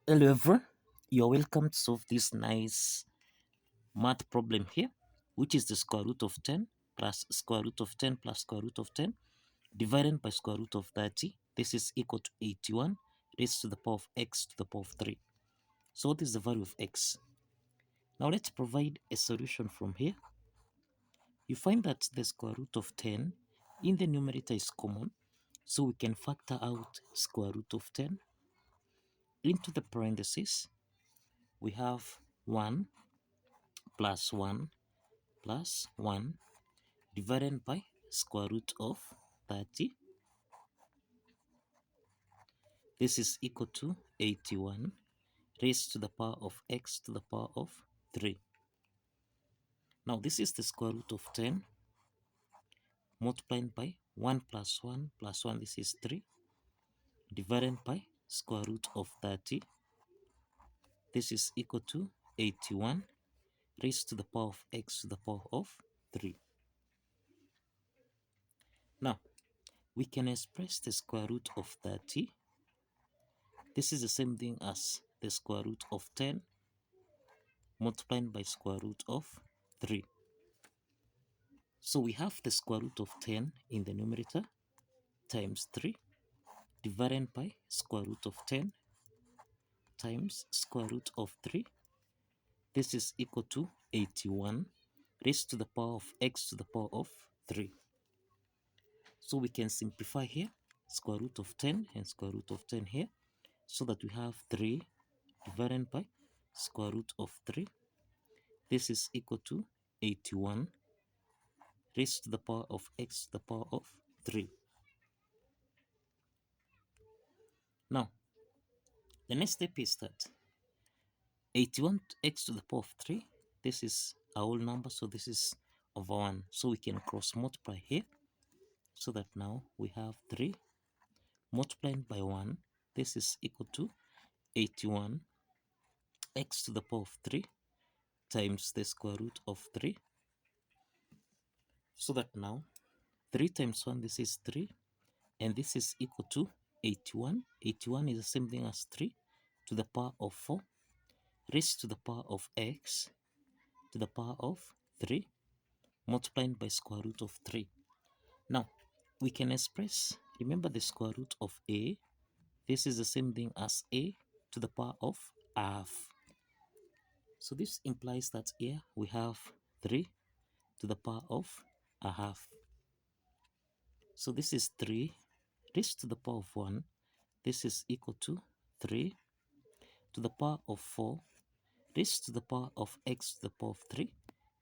Hello everyone, you're welcome to solve this nice math problem here, which is the square root of 10 plus square root of 10 plus square root of 10 divided by square root of 30. This is equal to 81 raised to the power of x to the power of 3. So what is the value of x? Now let's provide a solution from here. You find that the square root of 10 in the numerator is common, so we can factor out square root of 10 into the parentheses. We have 1 plus 1 plus 1 divided by square root of 30. This is equal to 81 raised to the power of x to the power of 3. Now this is the square root of 10 multiplied by 1 plus 1, this is 3, divided by square root of 30. This is equal to 81 raised to the power of x to the power of 3. Now we can express the square root of 30. This is the same thing as the square root of 10 multiplied by square root of 3. So we have the square root of 10 in the numerator times 3 divided by square root of 10 times square root of 3. This is equal to 81 raised to the power of x to the power of 3. So we can simplify here square root of 10 and square root of 10 here, so that we have 3 divided by square root of 3. This is equal to 81 raised to the power of x to the power of 3. Now, the next step is that 81x to the power of 3, this is a whole number, so this is over 1. So we can cross multiply here, so that now we have 3 multiplied by 1. This is equal to 81x to the power of 3 times the square root of 3. So that now 3 times 1, this is 3, and this is equal to 81. 81 is the same thing as 3 to the power of 4 raised to the power of x to the power of 3 multiplied by square root of 3. Now, we can express, remember the square root of a, this is the same thing as a to the power of half. So this implies that here we have 3 to the power of a half. So this is 3 raised to the power of 1. This is equal to 3 to the power of 4 raised to the power of x to the power of 3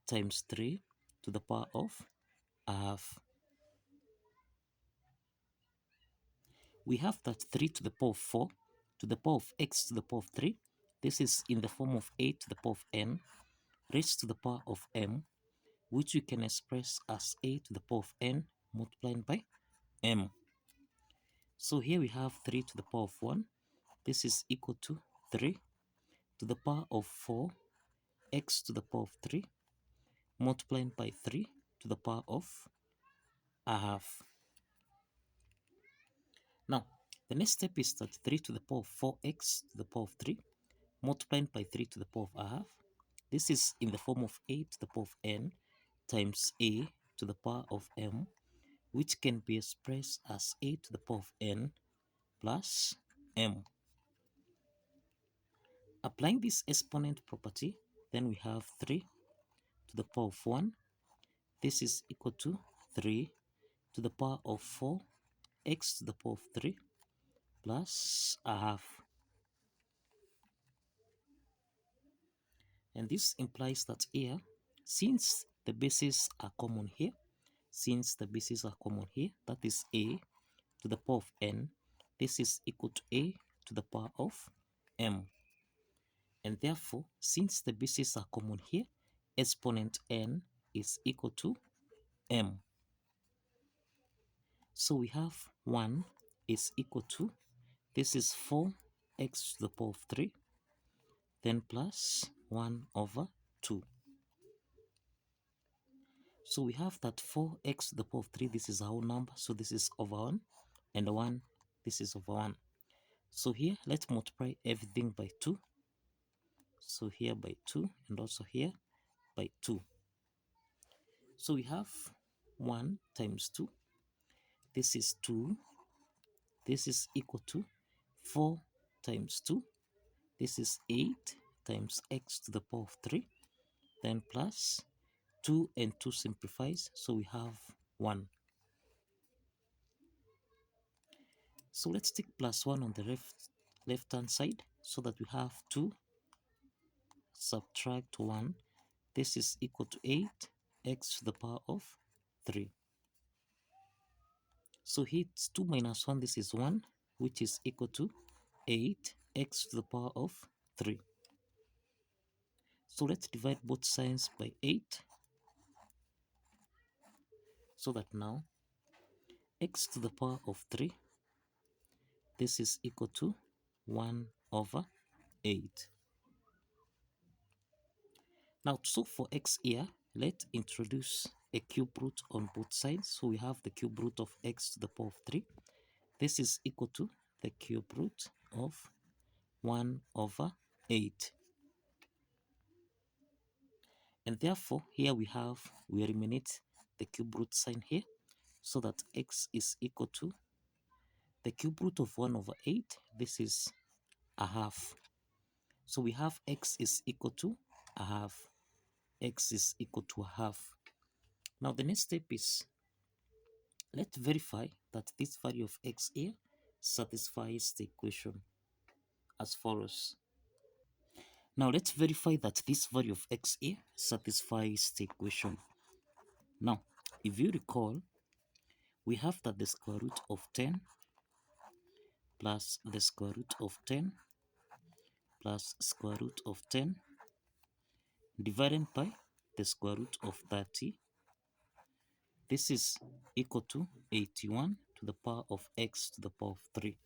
times 3 to the power of a half. We have that 3 to the power of 4 to the power of x to the power of 3. This is in the form of a to the power of n raised to the power of m, which we can express as a to the power of n multiplied by m. So here we have 3 to the power of 1. This is equal to 3 to the power of 4 x to the power of 3 multiplied by 3 to the power of a half. Now, the next step is that 3 to the power of 4x to the power of 3 multiplied by 3 to the power of a half. This is in the form of a to the power of n times a to the power of m, which can be expressed as a to the power of n plus m. Applying this exponent property, then we have 3 to the power of 1. This is equal to 3 to the power of 4 x to the power of 3 plus a half. And this implies that here, since the bases are common here, that is a to the power of n, this is equal to a to the power of m. And therefore, since the bases are common here, exponent n is equal to m. So we have 1 is equal to, this is 4x to the power of 3, then plus 1 over 2. So we have that 4x to the power of 3, this is our number, so this is over 1, and 1, this is over 1. So here, let's multiply everything by 2. So here by 2 and also here by 2. So we have 1 times 2. This is 2. This is equal to 4 times 2. This is 8 times x to the power of 3. Then plus 2 and 2 simplifies. So we have 1. So let's take plus 1 on the left hand side so that we have 2 subtract 1. This is equal to 8 x to the power of 3. So here it's 2 minus 1, this is 1, which is equal to 8 x to the power of 3. So let's divide both sides by 8 so that now x to the power of 3, this is equal to 1 over 8. Now, so for x here, let's introduce a cube root on both sides. So we have the cube root of x to the power of 3. This is equal to the cube root of 1 over 8. And therefore, here we eliminate the cube root sign here, so that x is equal to the cube root of 1 over 8. This is a half. So we have x is equal to a half. X is equal to a half. Now the next step is, let's verify that this value of x here satisfies the equation as follows. Now let's verify that this value of x here satisfies the equation. Now, if you recall, we have that the square root of 10 plus the square root of 10 plus square root of 10 divided by the square root of 30. This is equal to 81 to the power of x to the power of 3.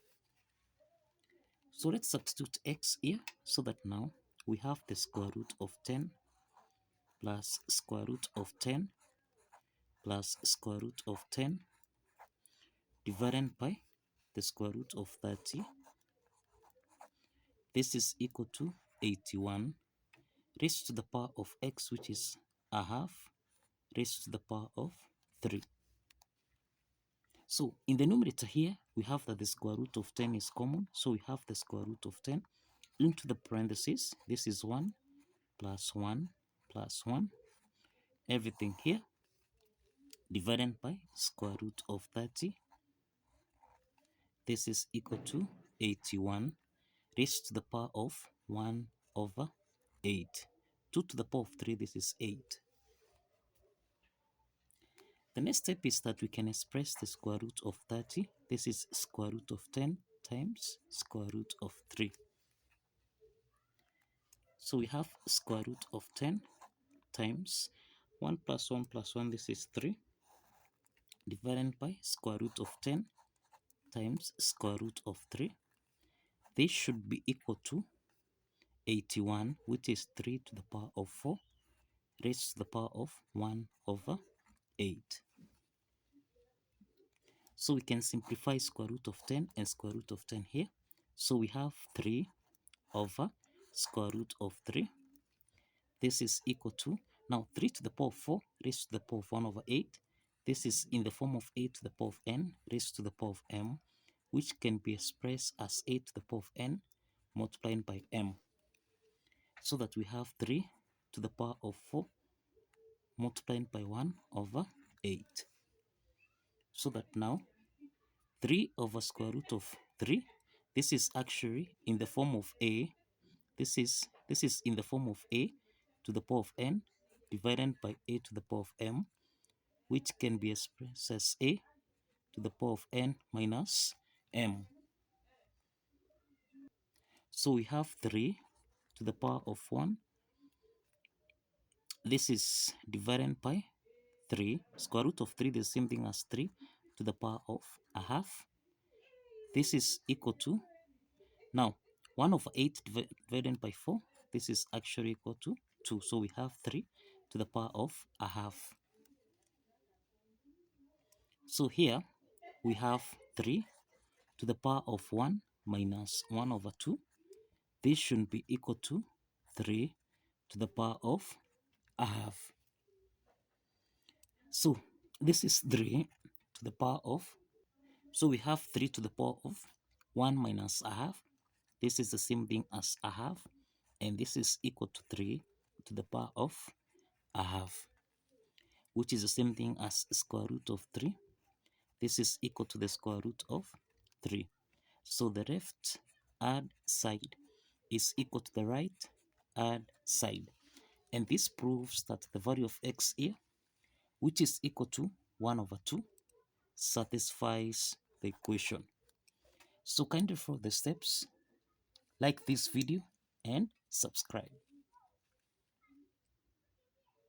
So let's substitute x here so that now we have the square root of 10 plus square root of 10 plus square root of 10 divided by the square root of 30. This is equal to 81 raised to the power of x, which is a half, raised to the power of 3. So in the numerator here, we have that the square root of 10 is common. So we have the square root of 10 into the parentheses. This is 1 plus 1 plus 1. Everything here divided by square root of 30. This is equal to 81 raised to the power of 1 over 8. 2 to the power of 3, this is 8. The next step is that we can express the square root of 30. This is square root of 10 times square root of 3. So we have square root of 10 times 1 plus 1 plus 1, this is 3, divided by square root of 10 times square root of 3. This should be equal to 81, which is 3 to the power of 4, raised to the power of 1 over 8. So we can simplify square root of 10 and square root of 10 here. So we have 3 over square root of 3. This is equal to, now 3 to the power of 4 raised to the power of 1 over 8. This is in the form of 8 to the power of n raised to the power of m, which can be expressed as 8 to the power of n multiplied by m. So that we have 3 to the power of 4 multiplied by 1 over 8. So that now 3 over square root of 3, this is actually in the form of a, this is in the form of a to the power of n divided by a to the power of m, which can be expressed as a to the power of n minus m. So we have 3 to the power of 1. This is divided by 3. Square root of 3, the same thing as 3 to the power of a half. This is equal to, now 1 over 8 divided by 4, this is actually equal to 2. So we have 3 to the power of a half. So here we have 3 to the power of 1 minus 1 over 2. This should be equal to 3 to the power of a half. So this is 3 to the power of, so we have 3 to the power of 1 minus a half. This is the same thing as a half, and this is equal to 3 to the power of a half, which is the same thing as square root of 3. This is equal to the square root of 3. So the left hand side is equal to the right hand side. And this proves that the value of x here, which is equal to 1 over 2, satisfies the equation. So kindly follow the steps, like this video, and subscribe.